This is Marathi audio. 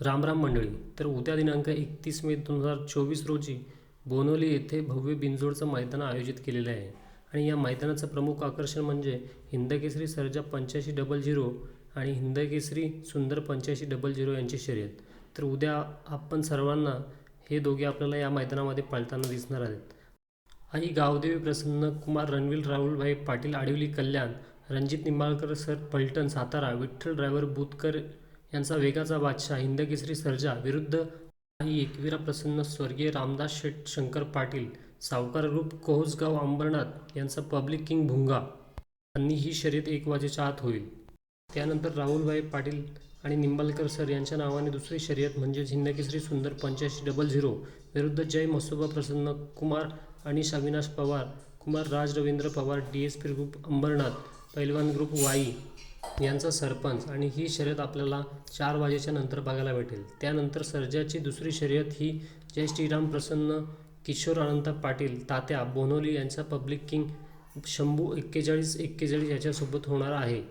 राम राम मंडळी. तर उद्या दिनांक 31 मे 2024 रोजी बोनोली येथे भव्य बिनजोडचं मैदान आयोजित केलेलं आहे आणि या मैदानाचं प्रमुख आकर्षण म्हणजे हिंदकेसरी सर्जा 8500 आणि हिंदकेसरी सुंदर 8500 यांची शर्यत. तर उद्या आपण सर्वांना हे दोघे आपल्याला या मैदानामध्ये पळताना दिसणार आहेत. आई गावदेवी प्रसन्न कुमार रणवीर राहुलभाई पाटील आडिवली कल्याण, रणजित निंबाळकर सर पलटण सातारा, विठ्ठल ड्रायव्हर बुतकर यांचा वेगाचा बादशाह हिंदकेसरी सर्जा विरुद्ध आई एकविरा प्रसन्न स्वर्गीय रामदास शेठ शंकर पाटील सावकार ग्रुप कोहसगाव अंबरनाथ यांचा पब्लिक किंग भुंगा आणि ही शर्यत 1 वाजेच्या आत होईल. त्यानंतर राहुलभाई पाटील आणि निंबाळकर सर यांच्या नावाने दुसरी शर्यत म्हणजेच हिंदकेसरी सुंदर 8500 विरुद्ध जय मसोबा प्रसन्न कुमार अनिश अविनाश पवार कुमार राज रवींद्र पवार DSP ग्रुप अंबरनाथ पैलवान ग्रुप वाई यांचा सरपंच आणि ही शर्यत आपल्याला 4 वाजेच्या नंतर बघायला भेटेल. त्यानंतर सर्जाची दुसरी शर्यत ही जय श्रीराम प्रसन्न किशोर अनंत पाटील तात्या बोनोली यांचा पब्लिक किंग शंभू 4141 याच्यासोबत होणार आहे.